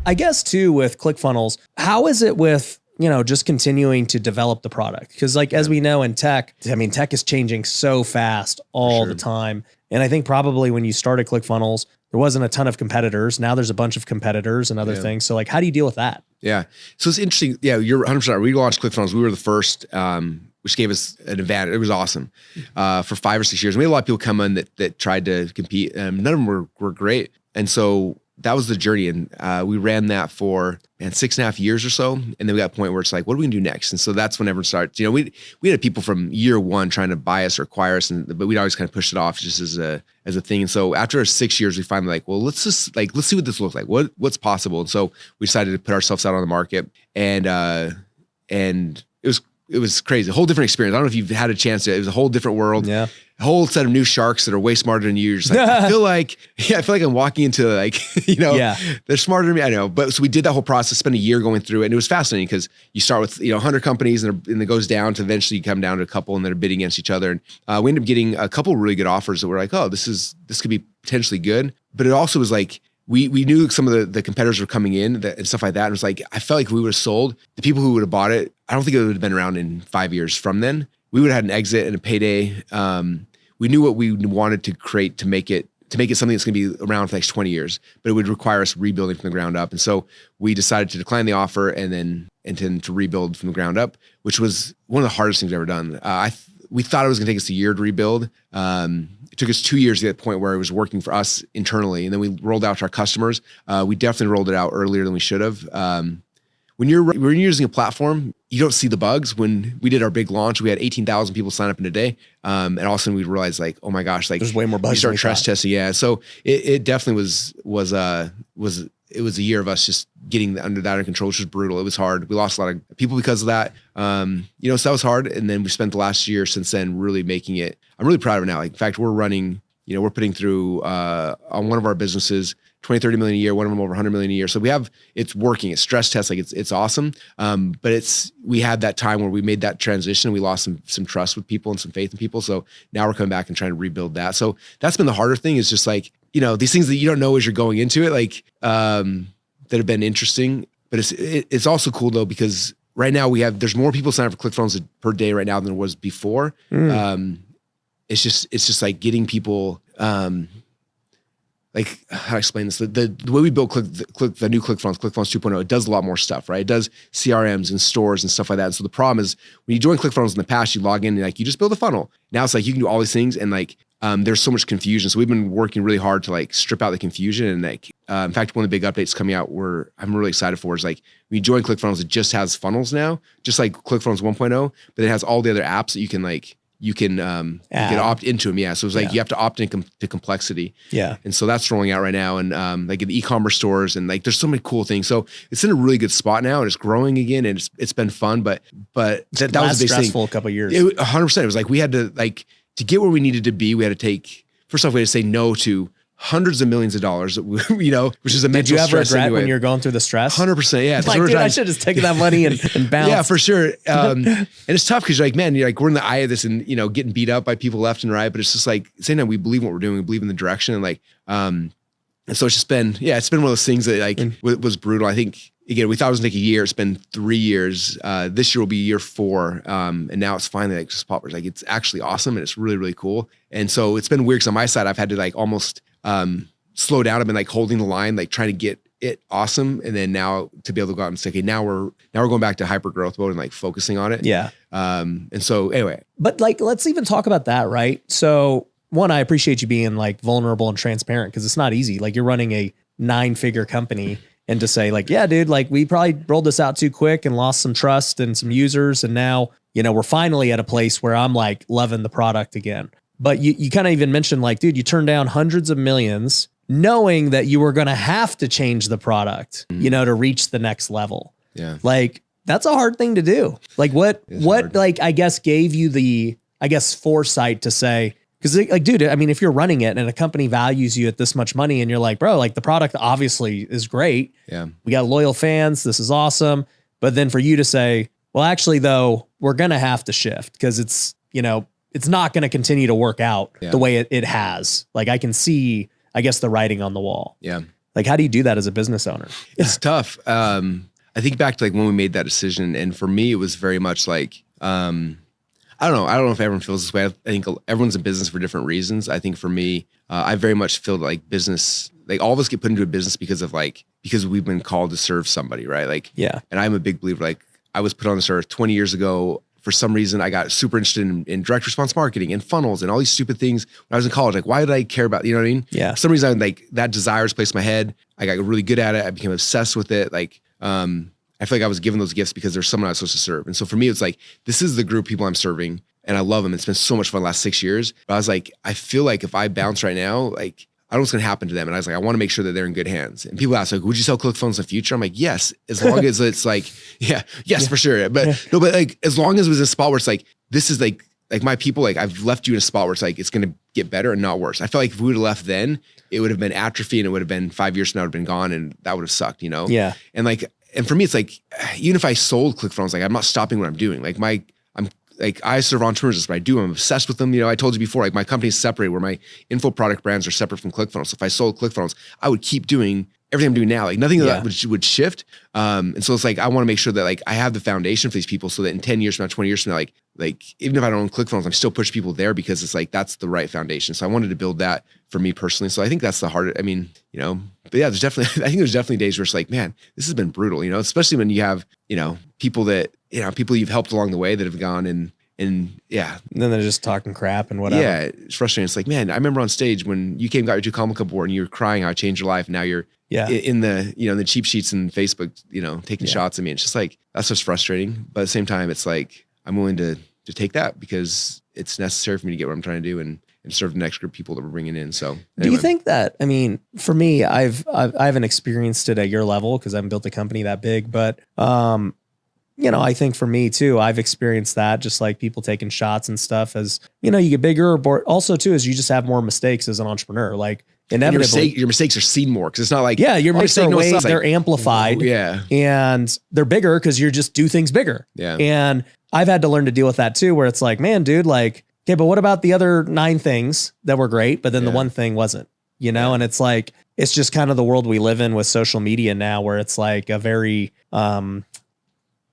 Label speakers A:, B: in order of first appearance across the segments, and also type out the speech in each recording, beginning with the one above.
A: I guess too, with ClickFunnels, how is it with, just continuing to develop the product? Because as we know in tech, tech is changing so fast all the time. And I think probably when you started ClickFunnels, there wasn't a ton of competitors. Now there's a bunch of competitors and other things. So how do you deal with that?
B: Yeah. So it's interesting. Yeah, you're 100%. We launched ClickFunnels. We were the first, which gave us an advantage. It was awesome for 5 or 6 years. We had a lot of people come in that tried to compete. None of them were great. And so that was the journey. And we ran that for 6.5 years or so. And then we got a point where it's like, what are we gonna do next? And so that's when everyone starts, we had people from year one trying to buy us or acquire us, but we'd always kind of push it off just as a thing. And so after 6 years, we finally let's see what this looks like. What's possible. And so we decided to put ourselves out on the market, and it was crazy. A whole different experience. I don't know if you've had a chance to, it was a whole different world. Yeah. A whole set of new sharks that are way smarter than you. You're just I feel like I'm walking into they're smarter than me. I know. But so we did that whole process, spent a year going through it. And it was fascinating because you start with, 100 companies and it goes down to eventually you come down to a couple and they're bidding against each other. And we ended up getting a couple of really good offers that were like, oh, this could be potentially good. But it also was like, we knew some of the competitors were coming in and stuff like that. And it was like, I felt like if we would have sold, the people who would have bought it, I don't think it would have been around in 5 years from then. We would have had an exit and a payday. We knew what we wanted to create to make it something that's going to be around for the next 20 years, but it would require us rebuilding from the ground up. And so we decided to decline the offer and then to rebuild from the ground up, which was one of the hardest things I've ever done. We thought it was going to take us a year to rebuild. It took us 2 years to get to the point where it was working for us internally. And then we rolled out to our customers. We definitely rolled it out earlier than we should have. When you're using a platform, you don't see the bugs. When we did our big launch, we had 18,000 people sign up in a day. And all of a sudden we realized oh my gosh,
A: there's way more bugs.
B: We start stress testing. Yeah. So it definitely was a year of us just getting under control, which was brutal. It was hard. We lost a lot of people because of that. So that was hard. And then we spent the last year since then really making it. I'm really proud of it now. In fact, we're running, we're putting through on one of our businesses, 20, 30 million a year, one of them over 100 million a year. So it's working, it's stress tests, it's awesome. But we had that time where we made that transition. We lost some trust with people and some faith in people. So now we're coming back and trying to rebuild that. So that's been the harder thing, is just these things that you don't know as you're going into it, that have been interesting. But it's also cool though, because right now there's more people sign up for ClickFunnels per day right now than there was before. It's just like getting people, how to explain this? The way we built the new ClickFunnels 2.0, it does a lot more stuff, right? It does CRMs and stores and stuff like that. And so the problem is when you join ClickFunnels in the past, you log in and you just build a funnel. Now it's you can do all these things and there's so much confusion. So we've been working really hard to strip out the confusion. And in fact, one of the big updates coming out I'm really excited for is when you join ClickFunnels, it just has funnels now, just like ClickFunnels 1.0, but it has all the other apps that you can opt into them. Yeah. So it's you have to opt in to complexity. Yeah. And so that's rolling out right now. And in the e-commerce stores and there's so many cool things. So it's in a really good spot now and it's growing again and it's been fun, but that was a big
A: stressful
B: thing.
A: Couple of years.
B: 100%. It was we had to get where we needed to be. We had to take, first off, we had to say no to hundreds of millions of dollars, which is a mental stress.
A: Did you ever regret when you're going through the stress?
B: 100%. Yeah.
A: Dude, I should have just taken that money and bounced.
B: Yeah, for sure. And it's tough because we're in the eye of this and, getting beat up by people left and right. But it's just same time we believe in what we're doing. We believe in the direction. And so it's just been, it's been one of those things that was brutal. I think, again, we thought it was going to take a year. It's been 3 years. This year will be year 4. And now it's finally just poppers. It's actually awesome. And it's really, really cool. And so it's been weird because on my side, I've had to almost slow down. I've been holding the line, trying to get it awesome. And then now to be able to go out and say, okay, now we're going back to hyper growth mode and focusing on it. Yeah. And so anyway.
A: But let's even talk about that, right? So one, I appreciate you being vulnerable and transparent because it's not easy. You're running a 9-figure company and to say yeah, dude, we probably rolled this out too quick and lost some trust and some users. And now, we're finally at a place where I'm loving the product again. But you kind of even mentioned dude, you turned down hundreds of millions knowing that you were going to have to change the product, to reach the next level. Yeah. That's a hard thing to do. What I guess gave you the, foresight to say, because dude, if you're running it and a company values you at this much money and you're bro, the product obviously is great. Yeah. We got loyal fans. This is awesome. But then for you to say, well, actually though, we're going to have to shift because it's, it's not going to continue to work out the way it has. I can see, the writing on the wall. Yeah. Like, how do you do that as a business owner?
B: It's tough. I think back to like when we made that decision, and for me, it was very much like, I don't know. I don't know if everyone feels this way. I think everyone's in business for different reasons. I think for me, I very much feel like business, like all of us get put into a business because we've been called to serve somebody, right? Like,
A: yeah.
B: And I'm a big believer, like I was put on this earth 20 years ago. For some reason, I got super interested in direct response marketing and funnels and all these stupid things when I was in college. Like, why did I care about, you know what I mean?
A: Yeah.
B: For some reason, like that desire was placed in my head. I got really good at it. I became obsessed with it. Like, I feel like I was given those gifts because there's someone I was supposed to serve. And so for me, it's like, this is the group of people I'm serving and I love them. It's been so much fun the last 6 years. But I was like, I feel like if I bounce right now, like, I don't know what's going to happen to them. And I was like, I want to make sure that they're in good hands. And people ask like, would you sell ClickFunnels in the future? I'm like, yes, as long as it's like, yes, for sure. But no, but like, as long as it was a spot where it's like, this is like my people, like I've left you in a spot where it's like, it's going to get better and not worse. I feel like if we would have left then, it would have been atrophy and it would have been 5 years from now, it would have been gone and that would have sucked, you know?
A: Yeah.
B: And like, and for me, it's like, even if I sold ClickFunnels, like I'm not stopping what I'm doing. Like I serve entrepreneurs, that's what I do. I'm obsessed with them. You know, I told you before, like my company is separated where my info product brands are separate from ClickFunnels. So if I sold ClickFunnels, I would keep doing everything I'm doing now. Like nothing of that would shift. And so it's like, I want to make sure that like I have the foundation for these people so that in 10 years from now, 20 years from now, like even if I don't own ClickFunnels, I'm still pushing people there because it's like, that's the right foundation. So I wanted to build that for me personally. So I think that's the hardest, I mean, you know, but yeah, there's definitely days where it's like, man, this has been brutal, you know, especially when you have, you know, people you've helped along the way that have gone and yeah.
A: And then they're just talking crap and whatever.
B: Yeah. It's frustrating. It's like, man, I remember on stage when you got your 2 comic book board and you were crying how I changed your life. And now you're in the, you know, the cheap sheets and Facebook, you know, taking shots at me. It's just like, that's just frustrating. But at the same time, it's like, I'm willing to take that because it's necessary for me to get what I'm trying to do and serve the next group of people that we're bringing in. So anyway.
A: Do you think that, I mean, for me, I haven't experienced it at your level because I haven't built a company that big, but, you know, I think for me too, I've experienced that just like people taking shots and stuff as, you know, you get bigger, but also too, is you just have more mistakes as an entrepreneur. Like inevitably
B: your mistakes are seen more. Cause it's not like,
A: your mistakes are ways they're amplified.
B: Yeah.
A: And they're bigger cause you just do things bigger.
B: Yeah.
A: And I've had to learn to deal with that too, where it's like, man, dude, like, okay, but what about the other 9 things that were great, but then the one thing wasn't, you know? And it's like, it's just kind of the world we live in with social media now where it's like a very,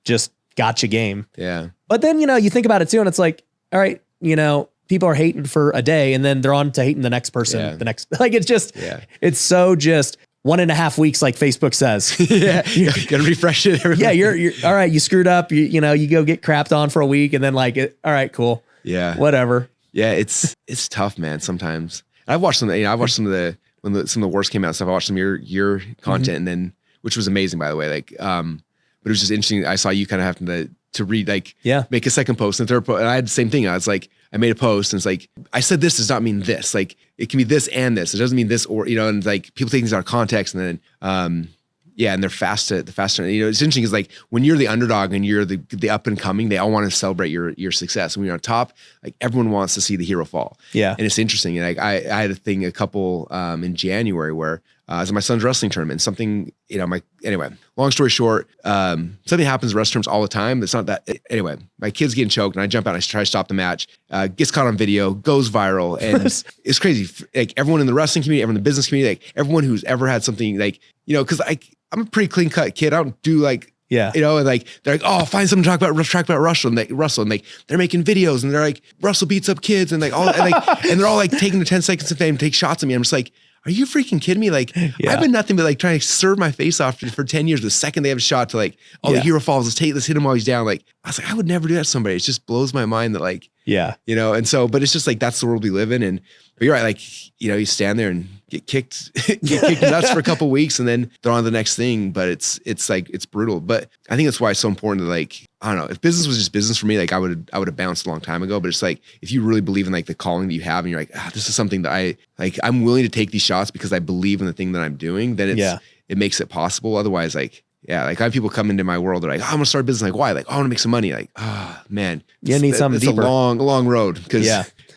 A: just gotcha game.
B: Yeah.
A: But then, you know, you think about it too, and it's like, all right, you know, people are hating for a day and then they're on to hating the next person, the next, like, it's just, it's so just 1.5 weeks, like Facebook says.
B: You gotta refresh it.
A: You're all right. You screwed up. You know, you go get crapped on for a week and then like, all right, cool.
B: Yeah.
A: Whatever.
B: Yeah. It's tough, man. Sometimes I've watched some of the, when some of the worst came out and stuff, I watched some of your content and then, which was amazing, by the way. Like, but it was just interesting. I saw you kind of having to read, like, make a second post and third post. And I had the same thing. I was like, I made a post and it's like, I said, this does not mean this. Like, it can be this and this. It doesn't mean this or, you know, and like people take things out of context and then, and they're faster. You know, it's interesting is like when you're the underdog and you're the up and coming, they all want to celebrate your success. When you're on top, like everyone wants to see the hero fall. Yeah. And it's interesting. And like I had a couple in January where I was at my son's wrestling tournament. Something, you know, anyway, long story short, something happens in wrestling tournaments all the time. It's not that, anyway, my kid's getting choked and I jump out and I try to stop the match, gets caught on video, goes viral. And it's crazy. Like everyone in the wrestling community, everyone in the business community, like everyone who's ever had something like, you know, cause I'm a pretty clean cut kid. I don't do like, you know, and like, they're like, oh, find something to talk about Russell. And like, they're making videos and they're like, Russell beats up kids and like, all, and like, and they're all like taking the 10 seconds of fame, take shots at me. I'm just like, are you freaking kidding me? Like, I've been nothing but like trying to serve my face off for 10 years. The second they have a shot to like, the hero falls, let's hit him while he's down. Like, I was like, I would never do that to somebody. It just blows my mind that like, you know, and so, but it's just like, that's the world we live in. But you're right. Like, you know, you stand there and get kicked nuts for a couple of weeks and then they're on to the next thing. But it's like, it's brutal. But I think that's why it's so important to like, I don't know, if business was just business for me, like I would have bounced a long time ago. But it's like, if you really believe in like the calling that you have and you're like, this is something that I'm willing to take these shots because I believe in the thing that I'm doing, then it makes it possible. Otherwise, like, like I have people come into my world. They're like, I'm gonna start a business. Like, why? Like, I want to make some money. Like, man,
A: you need something deeper.
B: It's a long road because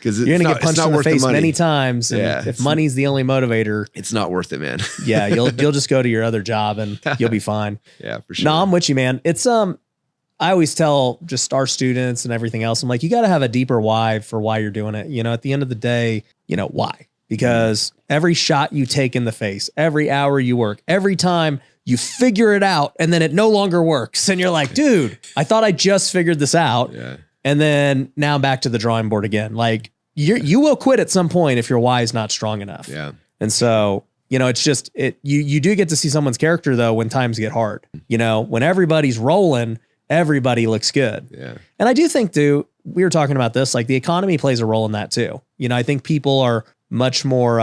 A: you're gonna get punched in the face many times. And if money's the only motivator,
B: it's not worth it, man.
A: You'll just go to your other job and you'll be fine.
B: Yeah, for sure.
A: No, I'm with you, man. It's I always tell just our students and everything else, I'm like, you got to have a deeper why for why you're doing it. You know, at the end of the day, you know, why? because every shot you take in the face, every hour you work, every time you figure it out and then it no longer works. And you're like, dude, I thought I just figured this out.
B: Yeah.
A: And then now I'm back to the drawing board again. Like you will quit at some point if your why is not strong enough.
B: Yeah.
A: And so, it's just, you do get to see someone's character though, when times get hard, when everybody's rolling, everybody looks good.
B: Yeah.
A: And I do think we were talking about this, like the economy plays a role in that too. I think people are much more,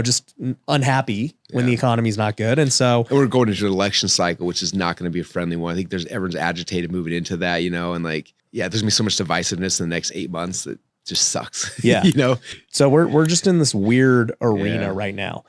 A: just unhappy when the economy's not good. And so
B: we're going into an election cycle, which is not going to be a friendly one. I think everyone's agitated moving into that, and like, there's gonna be so much divisiveness in the next 8 months that just sucks.
A: Yeah.
B: You know?
A: So we're just in this weird arena right now.